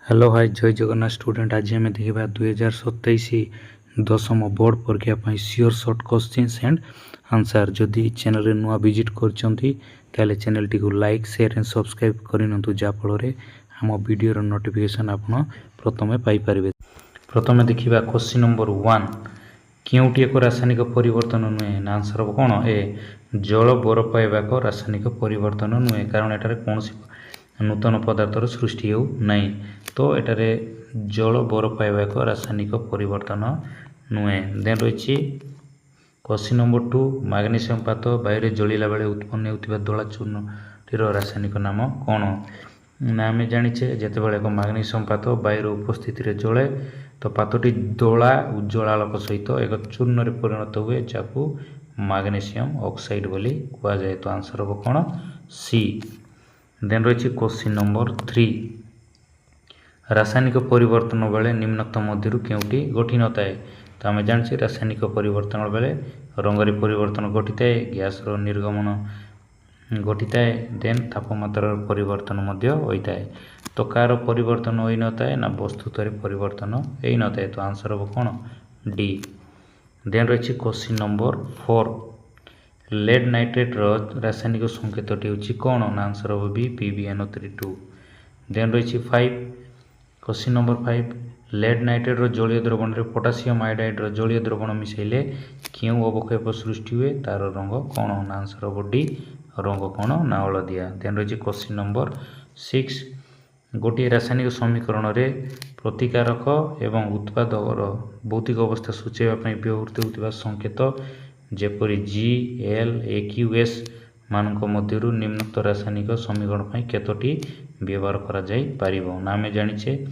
Hello hi जय Jagannath student. आज आम देखा 2027 दशम बोर्ड परीक्षा sure shot questions and answer. जदि चैनल नुआ विजिट कर चैनल टी लाइक शेयर एंड सब्सक्राइब करनी जहाँफल आम वीडियो नोटिफिकेशन आप प्रथम पाइपर। प्रथम देखा क्वेश्चन नंबर 1 क्योंटी एक रासायनिक परिवर्तन नुहे आंसर हम कौन ए जल बरफ पाइबा एक रासायनिक परिवर्तन नुहे कारण एटारे कौन नूतन पदार्थर सृष्टि हो नहीं। तो एटारे जल बरफ पाइबा एक रासायनिक परिवर्तन नुहे। देन रही क्वेश्चन नंबर 2 मैग्नीशियम पात बायु जलिला बेले उत्पन्न होता धला चूर्णटीर रासायनिक नाम कौन ना आम जाचे जिते एक मैग्नीशियम पात बायु उपस्थित जले तो पातटी धला उज्ज्वलालोक सहित एक चूर्ण परिणत हुए जहाँ मैग्नीशियम ऑक्साइड बोली कह जाए। तो आंसर हम कौन सी। देन रही क्वेश्चन नंबर 3 रासायनिक परिवर्तन बेले निम्नोक्त मध्य क्योंटी घटी न थाए। तो आम जाने रासायनिक परिवर्तन बेले रंगरी परिवर्तन घटी थाए, गैस निर्गमन घटी थाए, देन तापमात्रा परिवर्तन होता है। तो कार परिवर्तन हो न थाए ना वस्तुतर परिवर्तन हो न थाए। तो आंसर हम कौन डी। देन रही क्वेश्चन नंबर 4 लेड नाइट्रेट रासायनिक संकेतटी हूँ कौन ना आंसर हम बी PbNO3 2। देन रही 5 क्वेश्चन नंबर 5 लेड नाइट्रेट जलीय द्रवण में पोटासियम आयोडाइड जलीय द्रवण मिसाइले क्यों अवक्षेप सृष्टि हुए तार रंग कौन ना आंसर हम डी रंग कौन ना हलदिया। देन रही क्वेश्चन नंबर 6 गोटे रासायनिक समीकरण में प्रतिकारक एवं उत्पादकर भौतिक अवस्था सूचाइवाई व्यवहृत होता संकेत जेपरी GL AQS मानक मध्यरु निम्नोक्त रासायनिक समीकरण केतोटी व्यवहार करा जाई पारिबो ना आम जानिछे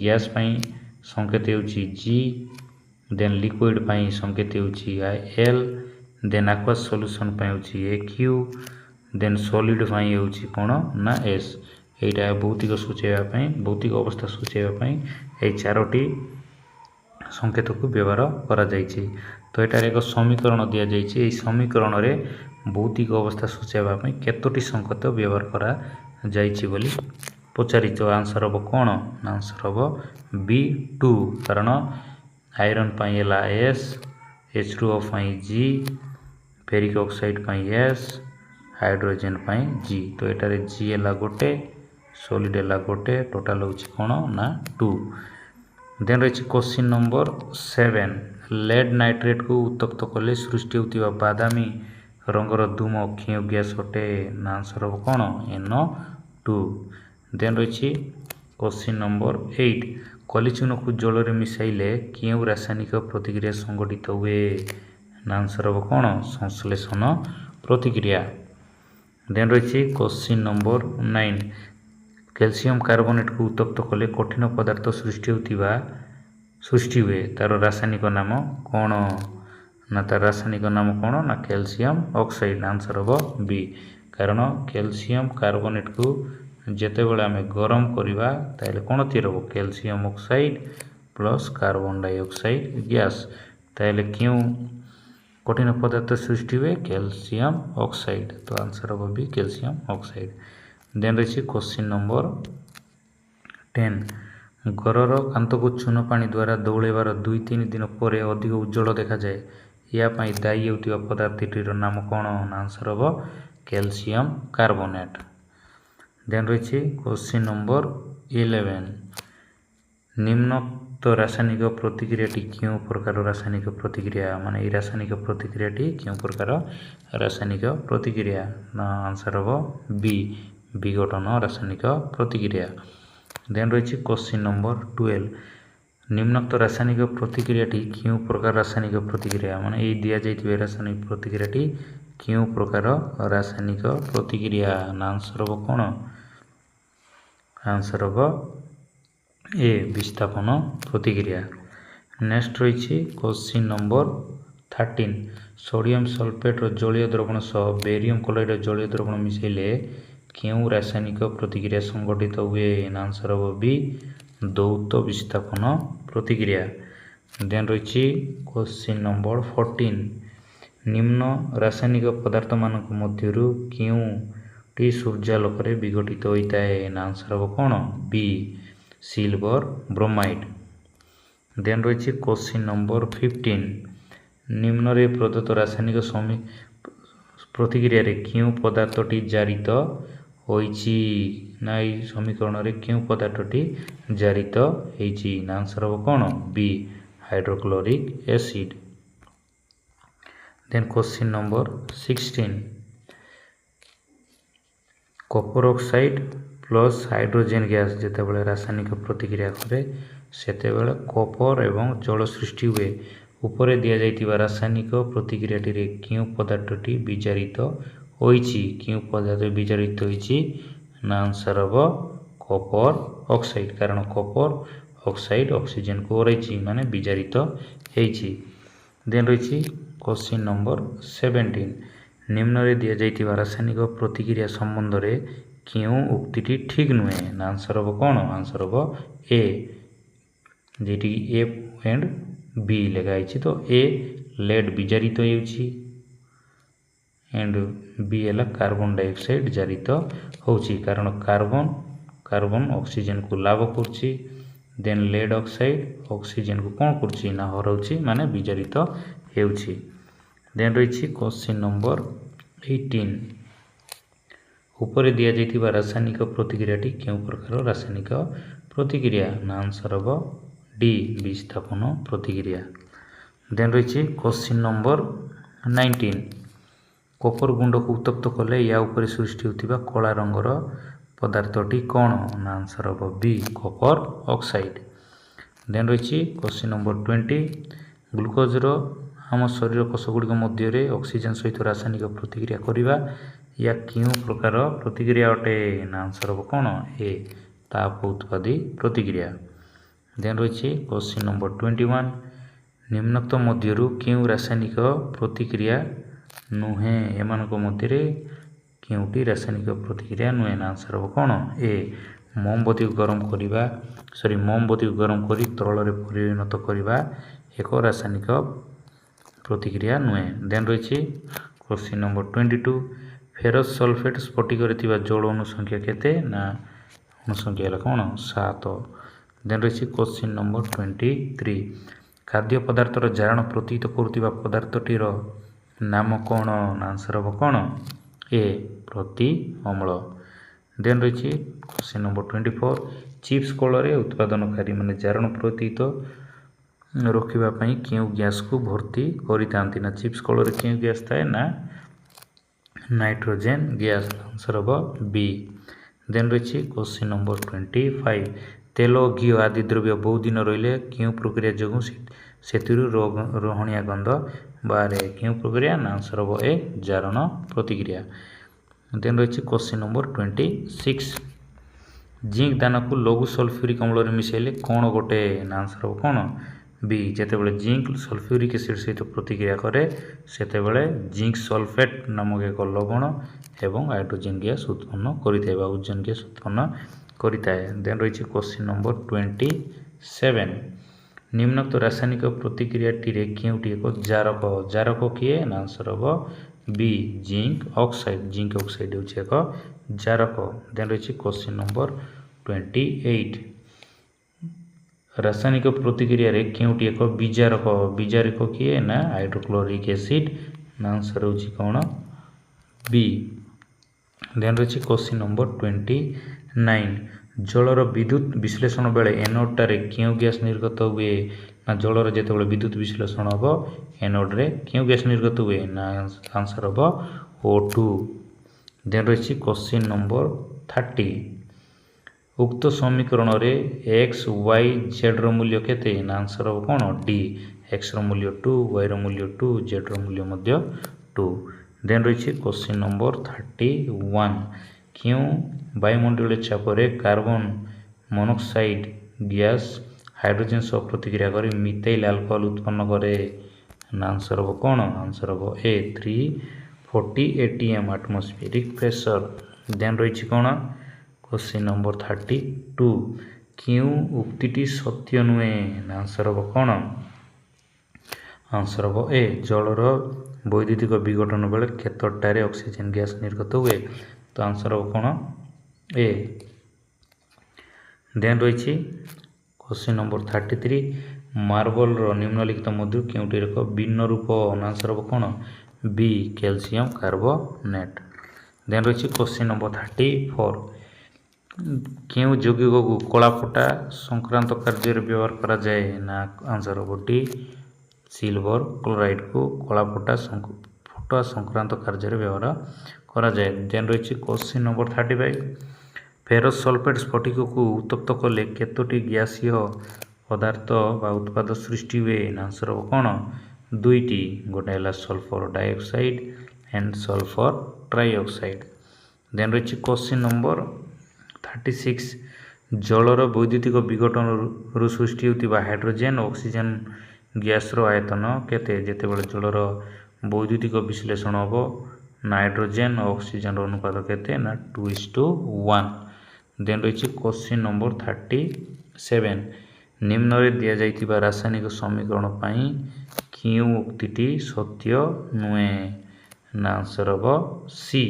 गैस पाई संकेत होउछि G, देन लिक्विड पाई संकेत होउछि L, देन एक्वास सॉल्यूशन पाई होउछि AQ, देन सॉलिड पाई होउछि कोन ना S। एटा भौतिक सूचाइवाई भौतिक अवस्था सूचाइवाई ए चारोटी संकेत को व्यवहार करा जाइछि। तो एटार एक समीकरण दि जाइछि ए समीकरण रे भौतिक अवस्था सूचाइवाई केतोटी संकेत व्यवहार करा जाइछि बोली पचारि। तो आंसर हम कौन आंसर हम B2 कारण आयरन पाई एला S, H2O पाई G, फेरिक ऑक्साइड पाई S, हाइड्रोजन पाई G। तो एटारे G एला गोटे सॉलिड एला गोटे टोटाल होछि कोन ना 2। देन रही क्वेश्चन नंबर 7 लेड नाइट्रेट को उत्तप्त कले सृष्टि होता बादामी रंगर धूम क्षीय गैस अटे ना आंसर हम कौन NO2। देन रही क्वेश्चन नंबर 8 कलिचून को जल में मिसाइले क्यों रासायनिक प्रतिक्रिया संघटित हुए ना आंसर हम कौन संश्लेषण प्रतिक्रिया। देन रही क्वेश्चन नंबर 9 कैल्शियम कार्बोनेट को उत्तप्त कले कठिन पदार्थ सृष्टि हुए तार रासायनिक नाम कौन ना तार रासायनिक नाम कौन ना कैल्शियम ऑक्साइड। आंसर हम बी कारण कैल्शियम कार्बोनेट को जितेबाला आम गरम करवा ताले कौन तीर हम calcium oxide plus carbon dioxide gas ताले क्यों कठिन पदार्थ सृष्टि हुए कैल्शियम ऑक्साइड। तो आंसर हम बी कैल्शियम ऑक्साइड। देन रही क्वेश्चन नंबर 10 घरर कांत को चून पानी द्वारा दौड़ाइबार 2-3 दिन पर अधिक उज्जवल देखा जाए या दायी होता पदार्थटीर नाम कौन आंसर हम कैल्शियम कार्बोनेट। देन रही क्वेश्चन नंबर 11 निम्नोक्त रासायनिक प्रतिक्रियाटी क्यों प्रकार रासायनिक प्रतिक्रिया माने रासायनिक प्रतिक्रियाटी क्यों प्रकार रासायनिक प्रतिक्रिया ना आंसर हम बी विघटन रासायनिक प्रतिक्रिया। देन रही क्वेश्चन नंबर 12 निम्नोक्त रासायनिक प्रतिक्रियाटी क्यों प्रकार रासायनिक प्रतिक्रिया माने ये दिया जाइए रासायनिक प्रतिक्रियाटी क्यों प्रकार रासायनिक प्रतिक्रिया ना आंसर हम कौन आंसर हम ए विस्थापन प्रतिक्रिया। नेक्स्ट रही क्वेश्चन नंबर 13 सोडियम सल्फेट जलीय द्रवण सह बेरियम क्लोराइड जलीय द्रवण मिसाइले क्यों रासायनिक प्रतिक्रिया संघटित हुए आंसर हम बी दौत विस्थापन प्रतिक्रिया। देन रही क्वेश्चन नंबर 14 निम्न रासायनिक पदार्थ मान मध्यरु क्यों टी सूर्यालोक विघटित होता है आंसर हम कौन बी सिल्वर ब्रोमाइड। देन रही क्वेश्चन नंबर 15 निम्न रे प्रदत्त रासायनिक प्रतिक्रिया रे क्यों पदार्थटी जारित होइछि ना समीकरण रे क्यों पदार्थटी जारित होइछि ना आंसर हो कौन B hydrochloric acid. Then question number 16 copper oxide plus hydrogen gas जितेबाला रासायनिक प्रतिक्रिया करे सेतेबाला कपर एवं जल सृष्टि हुए ऊपर दिया जाइतिबा रासायनिक प्रतिक्रियाटी रे क्यों पदार्थटी विजारित होइछि क्यों पदार्थ विजारित होइछि ना आंसर हम कपर ऑक्साइड कारण कपर ऑक्साइड ऑक्सीजन को रही माने विजारित होइछि। देन रही क्वेश्चन नंबर 17 निम्न रे दिया जाइतिबा रासायनिक प्रतिक्रिया संबंध रे क्यों उक्तिटी ठीक नुहे ना आंसर हम कौन आंसर हम ए जेटी ए एंड बी लगाई तो ए लेड विजारित होउछि एंड बी है कार्बन डाइऑक्साइड जारित होउछि कारण कार्बन ऑक्सीजन को लाभ करछि देन लेड ऑक्साइड ऑक्सीजन को कौन करछि ना हराउछि माने विजारित होउछि। देन रही क्वेश्चन नंबर 18 ऊपर दिया जाइतिबा रासायनिक प्रतिक्रियाटी क्यों प्रकार रासायनिक प्रतिक्रिया ना आंसर हम डी विस्थापन प्रतिक्रिया। देन रही क्वेश्चन नंबर 19 कपर गुंड को उत्तप्त कले या ऊपर सृष्टि होतिबा कला रंगर पदार्थटी कौन ना आंसर हम बी कपर ऑक्साइड। देन रही क्वेश्चन नंबर 20 ग्लूकोज आम शरीर कोषगुड़िक मध्य ऑक्सीजन सहित रासायनिक प्रतिक्रिया करिबा या क्यों प्रकार प्रतिक्रिया अटे ना आंसर हम कौन ए ताप उत्पादी प्रतिक्रिया। देन रही क्वेश्चन नंबर 21 निम्नोक्त मध्यरु क्यों रासायनिक प्रतिक्रिया नुहे एमानक मध्य क्योंटी रासायनिक प्रतिक्रिया नुहे ना आंसर हम कौन ए मोमबत्ती गरम करिबा मोमबत्ती गरम करी तरल रे परिणत करिबा एक रासायनिक प्रतिक्रिया नुहे। देन रही क्वेश्चन नंबर 22 फेरस सल्फेट स्फटिक जल अनुसंख्या केते ना अनुसंख्या है कौन 7। देन रही क्वेश्चन नंबर 23 खाद्य पदार्थर जारण प्रतीत करुवा पदार्थटीर नाम कौन ना आंसर हम कौन ए प्रति अम्ल। देन रही क्वेश्चन नंबर 24 चिप्स कलर उत्पादनकारी माने जारण प्रतीत रखापी क्यों गैस को भर्ती करते ना चिप्स कलर क्यों गैस थाए ना नाइट्रोजेन गैस आंसर हम बी। देन रही क्वेश्चन नंबर 25 तेल घी आदि द्रव्य बहु दिन रहिले क्यों प्रक्रिया जो से रोहणिया गंध बारे क्यों प्रक्रिया ना आंसर हम ए जारण प्रतिक्रिया। देन रही क्वेश्चन नंबर 26 जिंक दान को लघु सल्फ्यूरिक अम्ल मिसेले कौन गोटे ना आंसर हम कौन बी जितेबाला जिंक सल्फ्यूरिक एसिड सहित प्रतिक्रिया करे सेतेबाला जिंक सल्फेट नामक एक लवण एवं हाइड्रोजेन गैस उत्पन्न करिथाय बा ओजोन गैस उत्पन्न करिथाय। देन रही क्वेश्चन नंबर 27 निम्नोक्त रासायनिक प्रतिक्रियाटी रे क्योंटी एक जारक जारक किए ना आंसर हम बी जिंक ऑक्साइड होउछि एक जारक। देन रही क्वेश्चन नंबर 28 रासायनिक प्रतिक्रिया रे क्योंटी एक विजारक किए ना हाइड्रोक्लोरिक एसिड ना आंसर होउछि कौन बी। देन रही क्वेश्चन नंबर 29 जलर विद्युत विश्लेषण बेले एनोड रे क्यों गैस निर्गत हुए ना जलर जितेबाला विद्युत विश्लेषण हम एनोड रे क्यों गैस निर्गत हुए ना आंसर हम O2। देन रही क्वेश्चन नंबर 30 उक्त समीकरण रे एक्स वाई जेड मूल्य केते ना आंसर हम कौन डी एक्स मूल्य 2 वाई मूल्य 2 जेड मूल्य मध्य 2। देन रही क्वेश्चन नंबर 31 क्यों वायुमंडल चाप रे कार्बन मोनोक्साइड गैस हाइड्रोजेन सह प्रतिक्रिया कर मिथाइल अल्कोहल उत्पन्न करे ना आंसर हम कौन आंसर हम ए 340 atm एटमॉस्फेरिक प्रेशर। देन रही कौन क्वेश्चन नंबर 32 क्यों उक्तिटी सत्य नुहे ना आंसर हम कौन आंसर हम ए जलर वैद्युतिक विघटन बेले केतटारे ऑक्सीजन गैस निर्गत हुए तो आंसर हम कौन ए। देन रही क्वेश्चन नंबर 33 मार्बल निम्नलिखित मध्य केउटी एक भिन्न रूप आंसर हम कौन बी कैल्शियम कार्बोनेट। देन रही क्वेश्चन नंबर 34 क्यों यौगिक को कलाफुटा संक्रांत कार्य व्यवहार करा जाए ना आंसर हम डी सिल्वर क्लोराइड को कलाफुटा फुटा संक्रांत कार्य व्यवहार करा जाए। देन रही क्वेश्चन नंबर 35 फेरस सल्फेट स्फटिक को उत्तप्त कले केतोटी गैसीय पदार्थ बा उत्पाद सृष्टि हुए आंसर हम कौन दुईटी गोटे है sulphur dioxide and sulphur trioxide. Then रही क्वेश्चन नंबर 36 जलर वैद्युतिक विघटन रु सृष्टि होता हाइड्रोजेन ऑक्सीजन गैस आयतन केते जेतेबेले जलर वैद्युतिक विश्लेषण हम नाइट्रोजेन ऑक्सीजन अनुपात केते ना 2:1। देन रही क्वेश्चन नंबर 37 निम्न रे दिया जाइतिबा रासायनिक समीकरण पाई क्यों उक्तिटी सत्य नुहे ना आंसर हम सी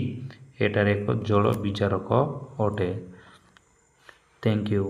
एटार एक जल विचारक अटे। Thank you.